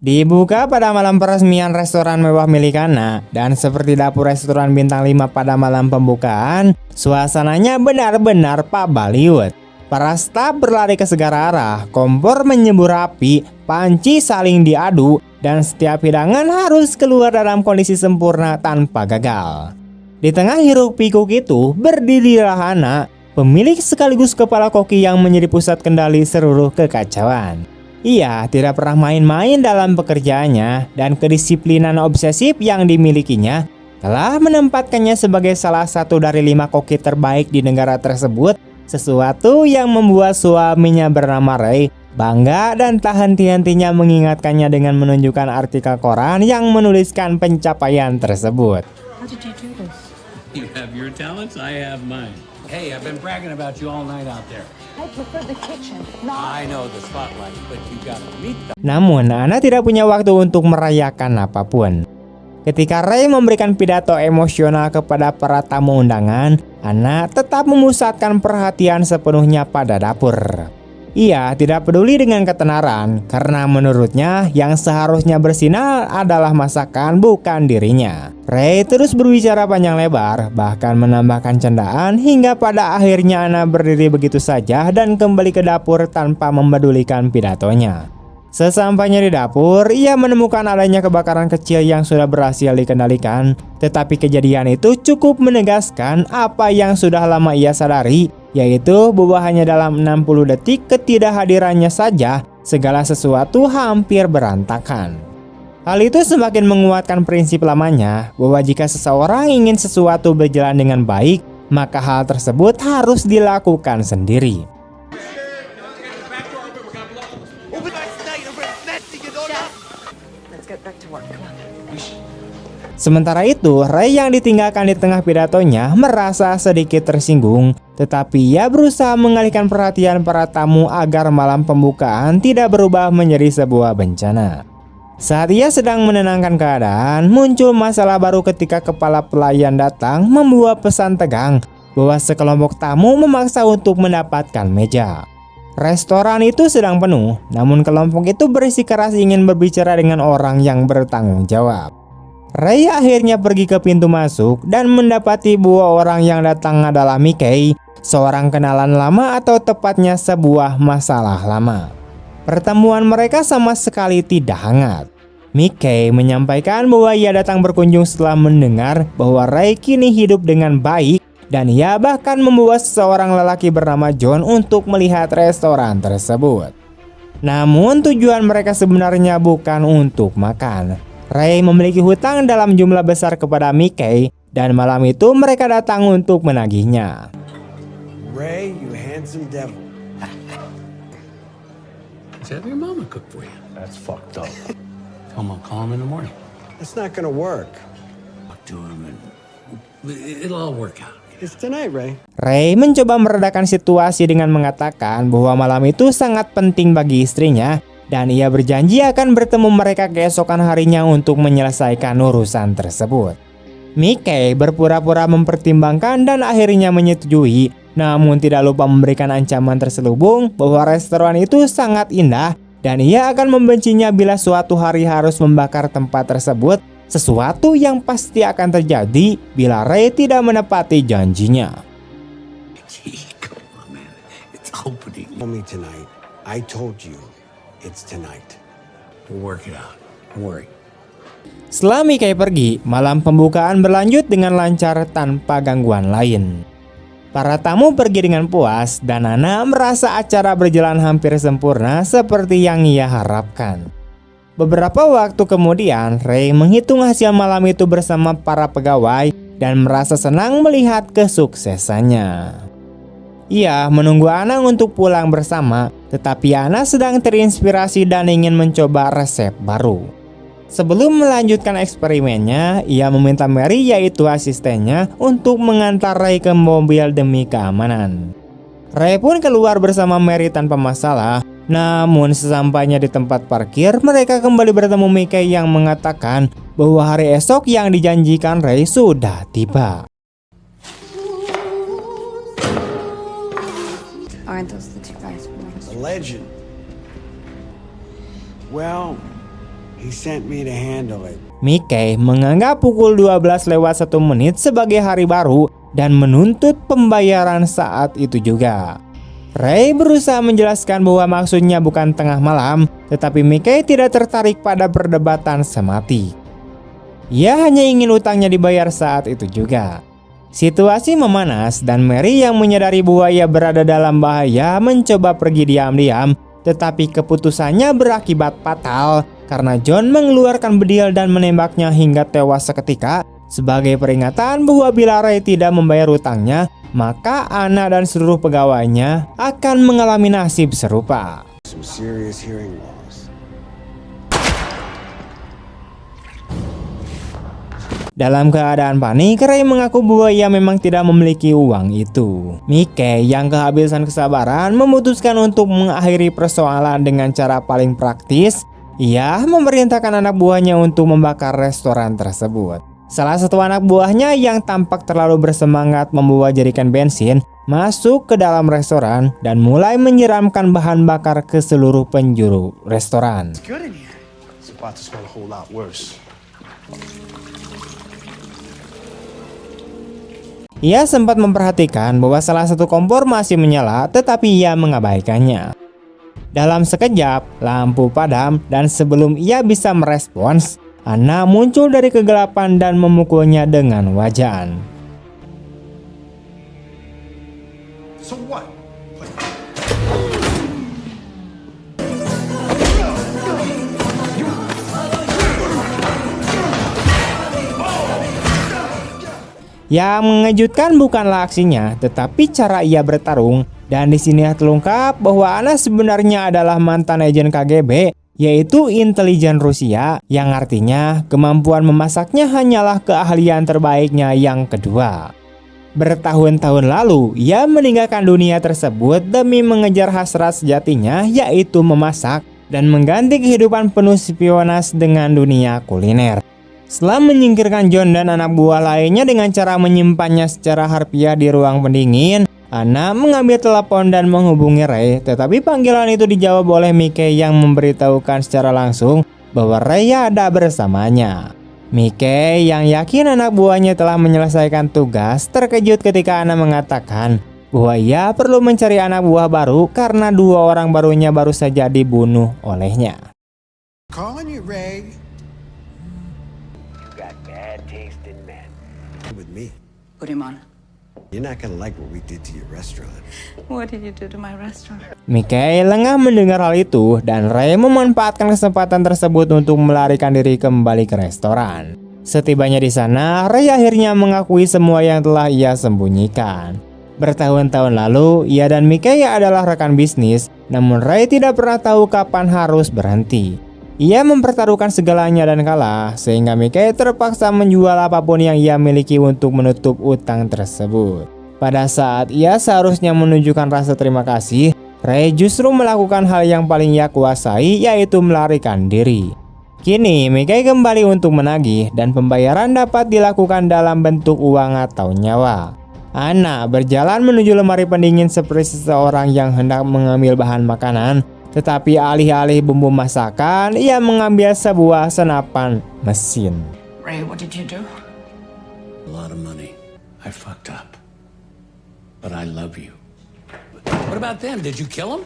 Dibuka pada malam peresmian restoran mewah milik Anna, dan seperti dapur restoran bintang 5 pada malam pembukaan, suasananya benar-benar Pak Bollywood. Para staf berlari ke segala arah, kompor menyembur api, panci saling diadu, dan setiap hidangan harus keluar dalam kondisi sempurna tanpa gagal. Di tengah hiruk pikuk itu, berdirilah Anna, pemilik sekaligus kepala koki yang menjadi pusat kendali seluruh kekacauan. Ia tidak pernah main-main dalam pekerjaannya, dan kedisiplinan obsesif yang dimilikinya telah menempatkannya sebagai salah satu dari 5 koki terbaik di negara tersebut, sesuatu yang membuat suaminya bernama Ray bangga dan tak henti-hentinya mengingatkannya dengan menunjukkan artikel koran yang menuliskan pencapaian tersebut. How did you do this? You have your talents, I have mine. Hey, I've been bragging about you all night out there. I prefer the kitchen. I know the spotlight, but you gotta meet them. Namun, Anna tidak punya waktu untuk merayakan apapun. Ketika Ray memberikan pidato emosional kepada para tamu undangan, Anna tetap memusatkan perhatian sepenuhnya pada dapur. Ia tidak peduli dengan ketenaran, karena menurutnya yang seharusnya bersinar adalah masakan, bukan dirinya. Ray terus berbicara panjang lebar, bahkan menambahkan candaan, hingga pada akhirnya Anna berdiri begitu saja dan kembali ke dapur tanpa mempedulikan pidatonya. Sesampainya di dapur, ia menemukan adanya kebakaran kecil yang sudah berhasil dikendalikan. Tetapi kejadian itu cukup menegaskan apa yang sudah lama ia sadari, yaitu bahwa hanya dalam 60 detik ketidakhadirannya saja, segala sesuatu hampir berantakan. Hal itu semakin menguatkan prinsip lamanya, bahwa jika seseorang ingin sesuatu berjalan dengan baik, maka hal tersebut harus dilakukan sendiri. Sementara itu, Ray yang ditinggalkan di tengah pidatonya merasa sedikit tersinggung, tetapi ia berusaha mengalihkan perhatian para tamu agar malam pembukaan tidak berubah menjadi sebuah bencana. Saat ia sedang menenangkan keadaan, muncul masalah baru ketika kepala pelayan datang membawa pesan tegang bahwa sekelompok tamu memaksa untuk mendapatkan meja. Restoran itu sedang penuh, namun kelompok itu bersikeras ingin berbicara dengan orang yang bertanggung jawab. Ray akhirnya pergi ke pintu masuk dan mendapati bahwa orang yang datang adalah Mickey, seorang kenalan lama atau tepatnya sebuah masalah lama. Pertemuan mereka sama sekali tidak hangat. Mickey menyampaikan bahwa ia datang berkunjung setelah mendengar bahwa Ray kini hidup dengan baik, dan ia bahkan membawa seseorang lelaki bernama John untuk melihat restoran tersebut. Namun tujuan mereka sebenarnya bukan untuk makan. Ray memiliki hutang dalam jumlah besar kepada Mickey, dan malam itu mereka datang untuk menagihnya. Ray, you handsome devil. Is that your mama cooked for you? That's fucked up. Come on, call him in the morning. That's not gonna work. Talk to him and it'll all work out. It's tonight, Ray. Ray mencoba meredakan situasi dengan mengatakan bahwa malam itu sangat penting bagi istrinya, dan ia berjanji akan bertemu mereka keesokan harinya untuk menyelesaikan urusan tersebut. Mickey berpura-pura mempertimbangkan dan akhirnya menyetujui, namun tidak lupa memberikan ancaman terselubung bahwa restoran itu sangat indah dan ia akan membencinya bila suatu hari harus membakar tempat tersebut, sesuatu yang pasti akan terjadi bila Ray tidak menepati janjinya. Come on, man. It's opening. Tell me tonight. I told you. It's tonight. We'll work it out. Don't worry. Setelah Mickey pergi, malam pembukaan berlanjut dengan lancar tanpa gangguan lain. Para tamu pergi dengan puas, dan Anna merasa acara berjalan hampir sempurna seperti yang ia harapkan. Beberapa waktu kemudian, Ray menghitung hasil malam itu bersama para pegawai dan merasa senang melihat kesuksesannya. Ia menunggu Anna untuk pulang bersama, tetapi Anna sedang terinspirasi dan ingin mencoba resep baru. Sebelum melanjutkan eksperimennya, ia meminta Mary, yaitu asistennya, untuk mengantar Ray ke mobil demi keamanan. Ray pun keluar bersama Mary tanpa masalah, namun sesampainya di tempat parkir, mereka kembali bertemu Mickey yang mengatakan bahwa hari esok yang dijanjikan Ray sudah tiba. Aren't those the two guys from next? The legend. Well, He sent me to handle it. Mickey menganggap pukul 12:01 sebagai hari baru dan menuntut pembayaran saat itu juga. Ray berusaha menjelaskan bahwa maksudnya bukan tengah malam, tetapi Mickey tidak tertarik pada perdebatan semati. Ia hanya ingin utangnya dibayar saat itu juga. Situasi memanas dan Mary yang menyadari bahwa ia berada dalam bahaya mencoba pergi diam-diam, tetapi keputusannya berakibat fatal karena John mengeluarkan bedil dan menembaknya hingga tewas seketika sebagai peringatan bahwa bila Ray tidak membayar utangnya, maka Anna dan seluruh pegawainya akan mengalami nasib serupa. Some serious hearing loss. Dalam keadaan panik, Ray mengaku bahwa ia memang tidak memiliki uang itu. Mickey yang kehabisan kesabaran memutuskan untuk mengakhiri persoalan dengan cara paling praktis. Ia memerintahkan anak buahnya untuk membakar restoran tersebut. Salah satu anak buahnya yang tampak terlalu bersemangat membawa jerikan bensin masuk ke dalam restoran dan mulai menyiramkan bahan bakar ke seluruh penjuru restoran. Good in here. It's about to smell a whole lot worse. Ia sempat memperhatikan bahwa salah satu kompor masih menyala, tetapi ia mengabaikannya. Dalam sekejap, lampu padam dan sebelum ia bisa merespons, Anna muncul dari kegelapan dan memukulnya dengan wajan. So what? Yang mengejutkan bukanlah aksinya, tetapi cara ia bertarung. Dan di sini terungkap bahwa Anna sebenarnya adalah mantan agen KGB, yaitu intelijen Rusia, yang artinya kemampuan memasaknya hanyalah keahlian terbaiknya yang kedua. Bertahun-tahun lalu, ia meninggalkan dunia tersebut demi mengejar hasrat sejatinya, yaitu memasak, dan mengganti kehidupan penuh spionas dengan dunia kuliner. Setelah menyingkirkan John dan anak buah lainnya dengan cara menyimpannya secara harfiah di ruang pendingin, Anna mengambil telepon dan menghubungi Ray, tetapi panggilan itu dijawab oleh Mickey yang memberitahukan secara langsung bahwa Ray ada bersamanya. Mickey yang yakin anak buahnya telah menyelesaikan tugas terkejut ketika Anna mengatakan bahwa ia perlu mencari anak buah baru karena 2 orang barunya baru saja dibunuh olehnya. Calling you, Ray. You got bad taste in men. With me. Put him on. You're not gonna like what we did to your restaurant. What did you do to my restaurant? Mickey lengah mendengar hal itu dan Ray memanfaatkan kesempatan tersebut untuk melarikan diri kembali ke restoran. Setibanya di sana, Ray akhirnya mengakui semua yang telah ia sembunyikan. Bertahun-tahun lalu, ia dan Mickey adalah rekan bisnis, namun Ray tidak pernah tahu kapan harus berhenti. Ia mempertaruhkan segalanya dan kalah, sehingga Mickey terpaksa menjual apapun yang ia miliki untuk menutup utang tersebut. Pada saat ia seharusnya menunjukkan rasa terima kasih, Ray justru melakukan hal yang paling ia kuasai, yaitu melarikan diri. Kini Mickey kembali untuk menagih dan pembayaran dapat dilakukan dalam bentuk uang atau nyawa. Anna berjalan menuju lemari pendingin seperti seseorang yang hendak mengambil bahan makanan, tetapi alih-alih bumbu masakan, ia mengambil sebuah senapan mesin. Ray, what did you do? A lot of money. I fucked up. But I love you. What about them? Did you kill them?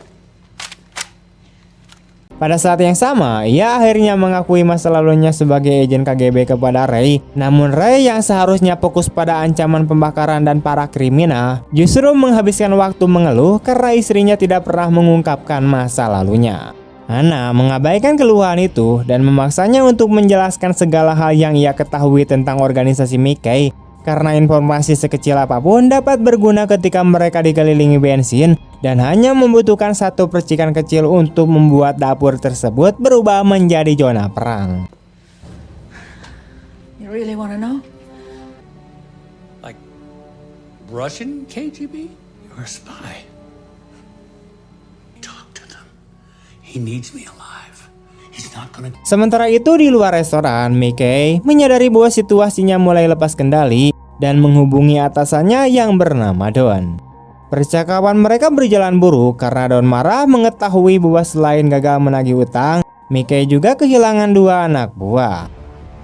Pada saat yang sama, ia akhirnya mengakui masa lalunya sebagai agen KGB kepada Ray. Namun Ray yang seharusnya fokus pada ancaman pembakaran dan para kriminal, justru menghabiskan waktu mengeluh karena istrinya tidak pernah mengungkapkan masa lalunya. Anna mengabaikan keluhan itu dan memaksanya untuk menjelaskan segala hal yang ia ketahui tentang organisasi Mickey, karena informasi sekecil apapun dapat berguna ketika mereka dikelilingi bensin dan hanya membutuhkan satu percikan kecil untuk membuat dapur tersebut berubah menjadi zona perang. You really want to know? Like Russian KGB? You're a spy. Talk to them. He needs me alive. He's not gonna... Sementara itu di luar restoran, Mickey menyadari bahwa situasinya mulai lepas kendali dan menghubungi atasannya yang bernama Don. Percakapan mereka berjalan buruk karena Don marah mengetahui bahwa selain gagal menagih utang, Mickey juga kehilangan 2 anak buah.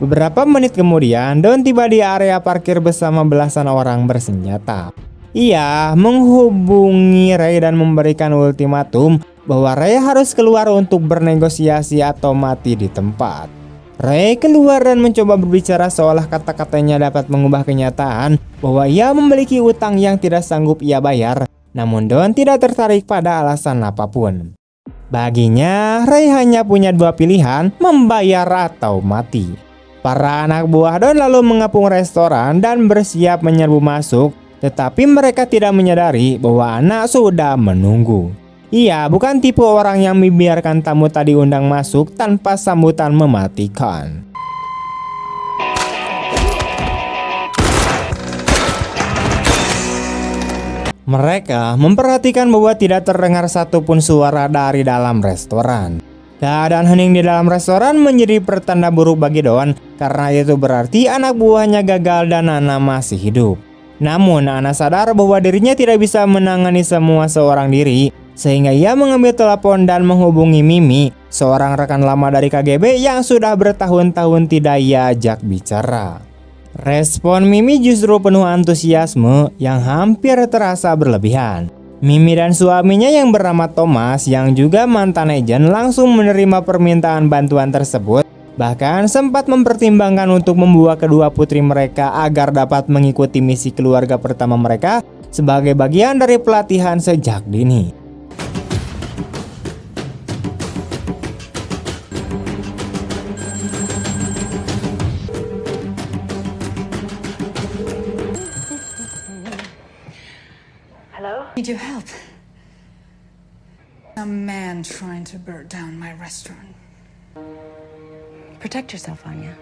Beberapa menit kemudian, Don tiba di area parkir bersama belasan orang bersenjata. Ia menghubungi Ray dan memberikan ultimatum bahwa Ray harus keluar untuk bernegosiasi atau mati di tempat. Ray keluar dan mencoba berbicara seolah kata-katanya dapat mengubah kenyataan bahwa ia memiliki utang yang tidak sanggup ia bayar. Namun Don tidak tertarik pada alasan apapun. Baginya, Ray hanya punya 2 pilihan, membayar atau mati. Para anak buah Don lalu mengepung restoran dan bersiap menyerbu masuk, tetapi mereka tidak menyadari bahwa anak sudah menunggu. Ia bukan tipe orang yang membiarkan tamu tadi undang masuk tanpa sambutan mematikan. Mereka memperhatikan bahwa tidak terdengar satupun suara dari dalam restoran. Keadaan hening di dalam restoran menjadi pertanda buruk bagi Don, karena itu berarti anak buahnya gagal dan Anna masih hidup. Namun Anna sadar bahwa dirinya tidak bisa menangani semua seorang diri, sehingga ia mengambil telepon dan menghubungi Mimi, seorang rekan lama dari KGB yang sudah bertahun-tahun tidak ia ajak bicara. Respon Mimi justru penuh antusiasme yang hampir terasa berlebihan. Mimi dan suaminya yang bernama Thomas yang juga mantan agen langsung menerima permintaan bantuan tersebut, bahkan sempat mempertimbangkan untuk membawa kedua putri mereka agar dapat mengikuti misi keluarga pertama mereka sebagai bagian dari pelatihan sejak dini. Need your help. A man trying to burn down my restaurant. Protect yourself, Anya.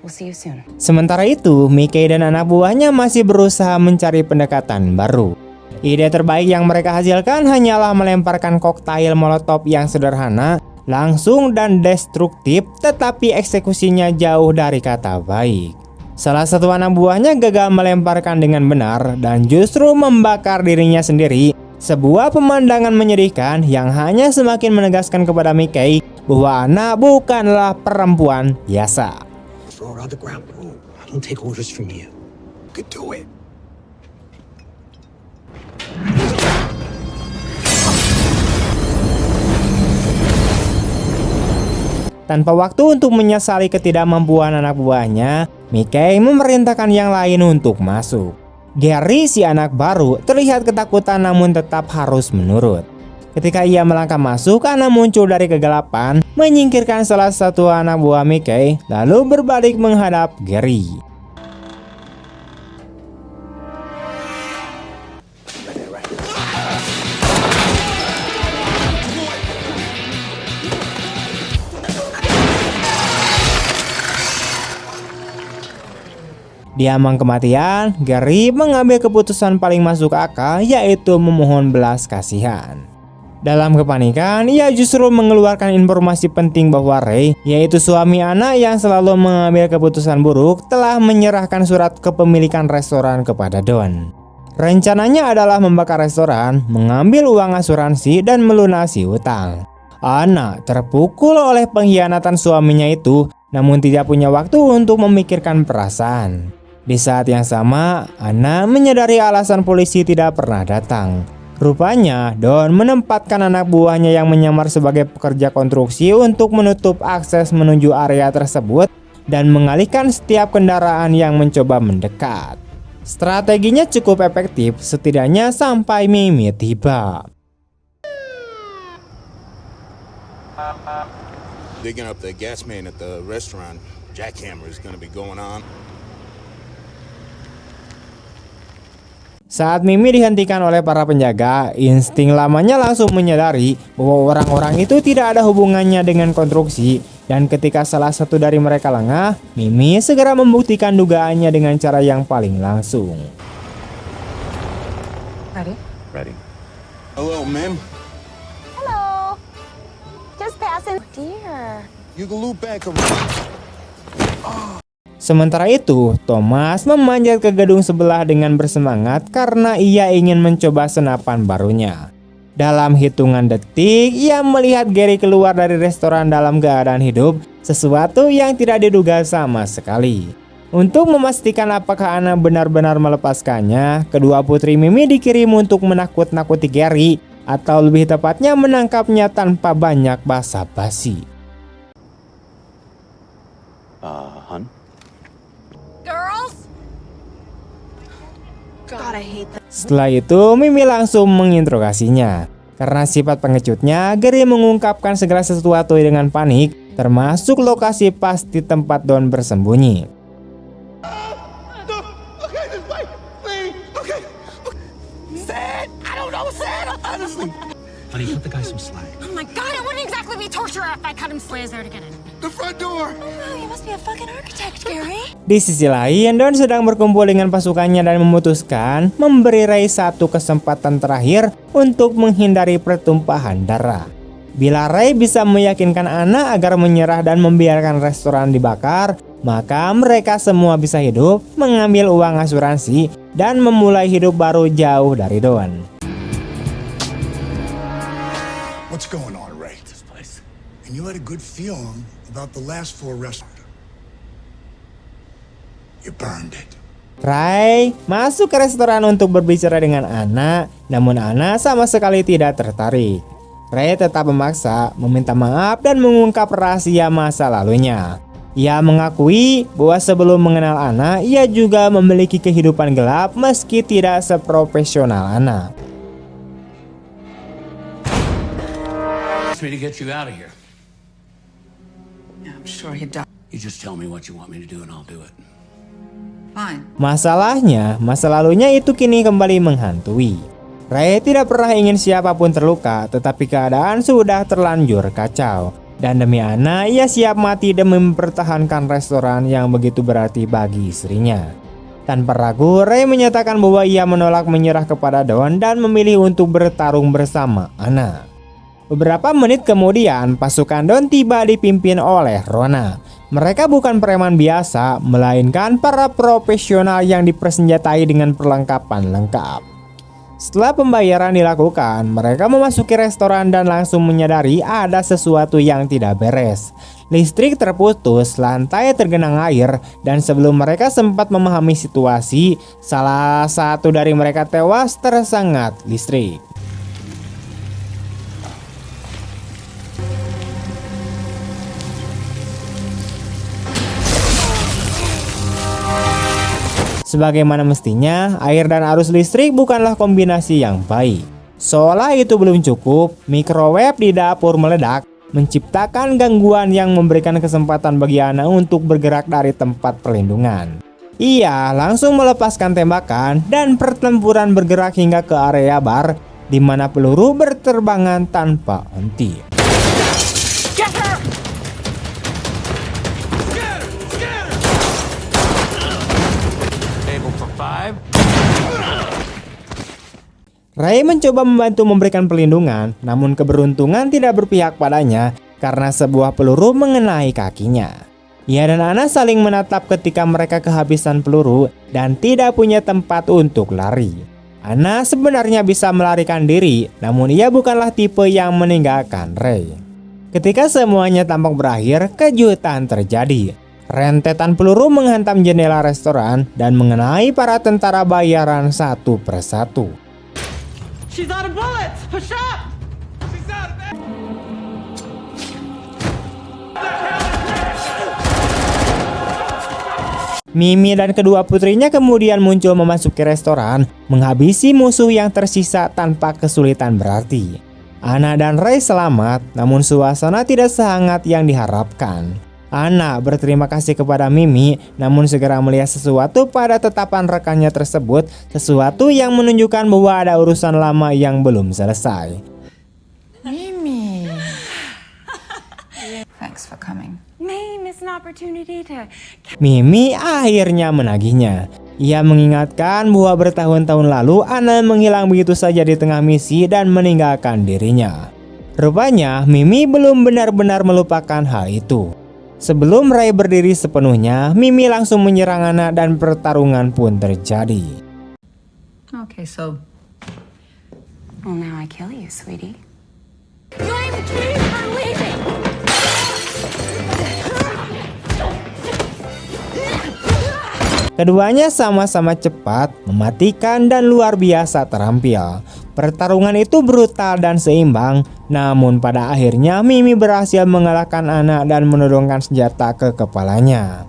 We'll see you soon. Sementara itu, Mickey dan anak buahnya masih berusaha mencari pendekatan baru. Ide terbaik yang mereka hasilkan hanyalah melemparkan koktail molotov yang sederhana, langsung dan destruktif, tetapi eksekusinya jauh dari kata baik. Salah satu anak buahnya gagal melemparkan dengan benar dan justru membakar dirinya sendiri. Sebuah pemandangan menyedihkan yang hanya semakin menegaskan kepada Mickey bahwa Anna bukanlah perempuan biasa. Throw her on the ground. I don't take orders from you. You could do it. Tanpa waktu untuk menyesali ketidakmampuan anak buahnya, Mickey memerintahkan yang lain untuk masuk. Gary, si anak baru, terlihat ketakutan namun tetap harus menurut. Ketika ia melangkah masuk, Anna muncul dari kegelapan, menyingkirkan salah satu anak buah Mickey, lalu berbalik menghadap Gary. Di ambang kematian, Gary mengambil keputusan paling masuk akal, yaitu memohon belas kasihan. Dalam kepanikan, ia justru mengeluarkan informasi penting bahwa Ray, yaitu suami Anna yang selalu mengambil keputusan buruk, telah menyerahkan surat kepemilikan restoran kepada Don. Rencananya adalah membakar restoran, mengambil uang asuransi, dan melunasi utang. Anna terpukul oleh pengkhianatan suaminya itu, namun tidak punya waktu untuk memikirkan perasaan. Di saat yang sama, Anna menyadari alasan polisi tidak pernah datang. Rupanya, Don menempatkan anak buahnya yang menyamar sebagai pekerja konstruksi untuk menutup akses menuju area tersebut dan mengalihkan setiap kendaraan yang mencoba mendekat. Strateginya cukup efektif, setidaknya sampai Mimi tiba. Digging up the gas main at the restaurant. Jackhammer is gonna be going on. Saat Mimi dihentikan oleh para penjaga, insting lamanya langsung menyadari bahwa orang-orang itu tidak ada hubungannya dengan konstruksi. Dan ketika salah satu dari mereka lengah, Mimi segera membuktikan dugaannya dengan cara yang paling langsung. Ready? Ready. Hello, ma'am. Hello. Just passing. Dear. You can loop back around. Sementara itu, Thomas memanjat ke gedung sebelah dengan bersemangat karena ia ingin mencoba senapan barunya. Dalam hitungan detik, ia melihat Gary keluar dari restoran dalam keadaan hidup, sesuatu yang tidak diduga sama sekali. Untuk memastikan apakah Anna benar-benar melepaskannya, kedua putri Mimi dikirim untuk menakut-nakuti Gary, atau lebih tepatnya menangkapnya tanpa banyak basa-basi. Hun? Girls? God, I hate that. Setelah itu, Mimi langsung menginterogasinya. Karena sifat pengecutnya, Gary mengungkapkan segala sesuatu dengan panik, termasuk lokasi pas di tempat Don bersembunyi. Honey, cut the guy some slack. Oh my God, it wouldn't exactly be torture if I cut him slaves there to get in. The front door! Oh, you must be a fucking architect, Gary. Di sisi lain, Don sedang berkumpul dengan pasukannya dan memutuskan memberi Ray satu kesempatan terakhir untuk menghindari pertumpahan darah. Bila Ray bisa meyakinkan Anna agar menyerah dan membiarkan restoran dibakar, maka mereka semua bisa hidup, mengambil uang asuransi, dan memulai hidup baru jauh dari Don. What's going on, Ray? This place. And you had a good feeling about the last 4 restaurants. You burned it. Ray masuk ke restoran untuk berbicara dengan Anna, namun Anna sama sekali tidak tertarik. Ray tetap memaksa meminta maaf dan mengungkap rahasia masa lalunya. Ia mengakui bahwa sebelum mengenal Anna, ia juga memiliki kehidupan gelap meski tidak seprofesional Anna. Me to get you out of here. Yeah, I'm sure he'd die. You just tell me what you want me to do and I'll do it. Fine. Masalahnya, masa lalunya itu kini kembali menghantui. Ray tidak pernah ingin siapapun terluka, tetapi keadaan sudah terlanjur kacau. Dan demi Anna, ia siap mati demi mempertahankan restoran yang begitu berarti bagi istrinya. Tanpa ragu, Ray menyatakan bahwa ia menolak menyerah kepada Don dan memilih untuk bertarung bersama Anna. Beberapa menit kemudian, pasukan Don tiba dipimpin oleh Rona. Mereka bukan preman biasa, melainkan para profesional yang dipersenjatai dengan perlengkapan lengkap. Setelah pembayaran dilakukan, mereka memasuki restoran dan langsung menyadari ada sesuatu yang tidak beres. Listrik terputus, lantai tergenang air, dan sebelum mereka sempat memahami situasi, salah satu dari mereka tewas tersengat listrik. Sebagaimana mestinya, air dan arus listrik bukanlah kombinasi yang baik. Seolah itu belum cukup, microwave di dapur meledak, menciptakan gangguan yang memberikan kesempatan bagi Anna untuk bergerak dari tempat perlindungan. Ia langsung melepaskan tembakan dan pertempuran bergerak hingga ke area bar, di mana peluru berterbangan tanpa henti. Ray mencoba membantu memberikan perlindungan, namun keberuntungan tidak berpihak padanya karena sebuah peluru mengenai kakinya. Ia dan Anna saling menatap ketika mereka kehabisan peluru dan tidak punya tempat untuk lari. Anna sebenarnya bisa melarikan diri, namun ia bukanlah tipe yang meninggalkan Ray. Ketika semuanya tampak berakhir, kejutan terjadi. Rentetan peluru menghantam jendela restoran dan mengenai para tentara bayaran satu persatu. She's out of bullets! Push up! She's out of there! Mimi dan kedua putrinya kemudian muncul memasuki restoran, menghabisi musuh yang tersisa tanpa kesulitan berarti. Anna dan Ray selamat, namun suasana tidak sehangat yang diharapkan. Anna berterima kasih kepada Mimi, namun segera melihat sesuatu pada tatapan rekannya tersebut, sesuatu yang menunjukkan bahwa ada urusan lama yang belum selesai. Mimi. Thanks for coming. May miss an opportunity to... Mimi akhirnya menagihnya. Ia mengingatkan bahwa bertahun-tahun lalu Anna menghilang begitu saja di tengah misi dan meninggalkan dirinya. Rupanya Mimi belum benar-benar melupakan hal itu. Sebelum Ray berdiri sepenuhnya, Mimi langsung menyerang Anna dan pertarungan pun terjadi. Okay, so Well, now I kill you, sweetie. Blame me for leaving! Keduanya sama-sama cepat, mematikan, dan luar biasa terampil. Pertarungan itu brutal dan seimbang, namun pada akhirnya Mimi berhasil mengalahkan Anna dan menodongkan senjata ke kepalanya.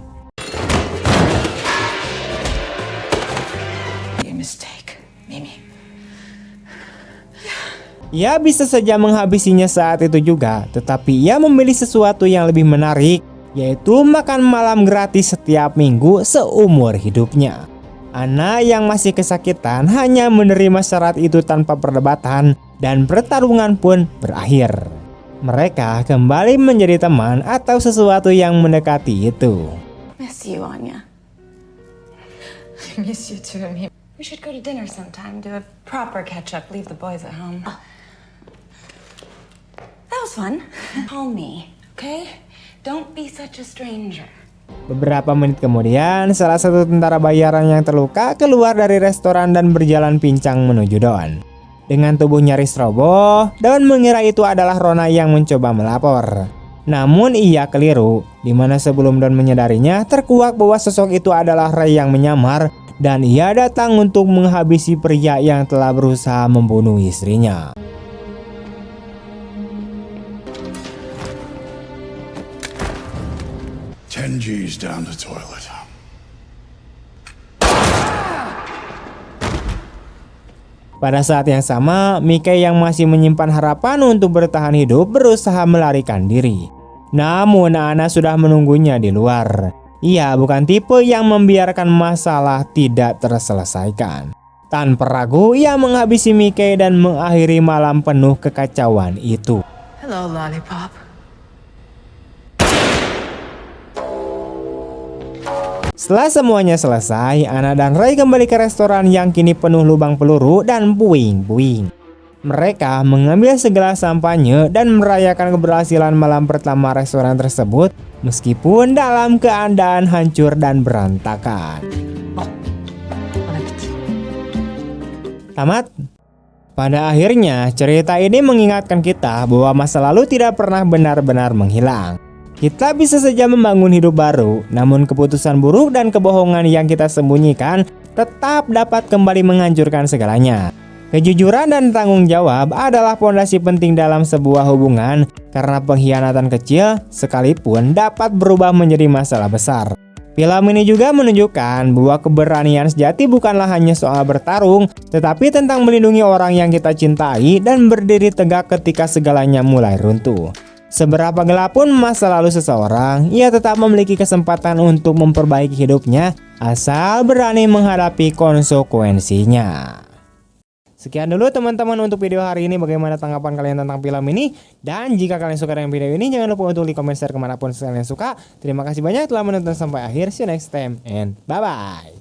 Ia bisa saja menghabisinya saat itu juga, tetapi ia memilih sesuatu yang lebih menarik, yaitu makan malam gratis setiap minggu seumur hidupnya. Anna yang masih kesakitan hanya menerima syarat itu tanpa perdebatan dan pertarungan pun berakhir. Mereka kembali menjadi teman atau sesuatu yang mendekati itu. Miss you, Anya. I miss you too, Mimi. We should go to dinner sometime, do a proper catch-up, leave the boys at home. That was fun. Call me, okay? Don't be such a stranger. Beberapa menit kemudian, salah satu tentara bayaran yang terluka keluar dari restoran dan berjalan pincang menuju Dawn. Dengan tubuh nyaris roboh, Dawn mengira itu adalah Rona yang mencoba melapor. Namun ia keliru, di mana sebelum Dawn menyadarinya, terkuak bahwa sosok itu adalah Ray yang menyamar dan ia datang untuk menghabisi pria yang telah berusaha membunuh istrinya. G's down the toilet. Pada saat yang sama, Mickey yang masih menyimpan harapan untuk bertahan hidup berusaha melarikan diri. Namun Anna sudah menunggunya di luar. Ia bukan tipe yang membiarkan masalah tidak terselesaikan. Tanpa ragu, ia menghabisi Mickey dan mengakhiri malam penuh kekacauan itu. Hello, Lollipop. Setelah semuanya selesai, Anna dan Ray kembali ke restoran yang kini penuh lubang peluru dan puing-puing. Mereka mengambil segelas sampanye dan merayakan keberhasilan malam pertama restoran tersebut, meskipun dalam keadaan hancur dan berantakan. Tamat. Pada akhirnya, cerita ini mengingatkan kita bahwa masa lalu tidak pernah benar-benar menghilang. Kita bisa saja membangun hidup baru, namun keputusan buruk dan kebohongan yang kita sembunyikan tetap dapat kembali menghancurkan segalanya. Kejujuran dan tanggung jawab adalah fondasi penting dalam sebuah hubungan, karena pengkhianatan kecil sekalipun dapat berubah menjadi masalah besar. Film ini juga menunjukkan bahwa keberanian sejati bukanlah hanya soal bertarung, tetapi tentang melindungi orang yang kita cintai dan berdiri tegak ketika segalanya mulai runtuh. Seberapa gelap pun masa lalu seseorang, ia tetap memiliki kesempatan untuk memperbaiki hidupnya asal berani menghadapi konsekuensinya. Sekian dulu teman-teman untuk video hari ini. Bagaimana tanggapan kalian tentang film ini? Dan jika kalian suka dengan video ini, jangan lupa untuk like, comment, share kemanapun kalian suka. Terima kasih banyak telah menonton sampai akhir. See you next time and bye-bye.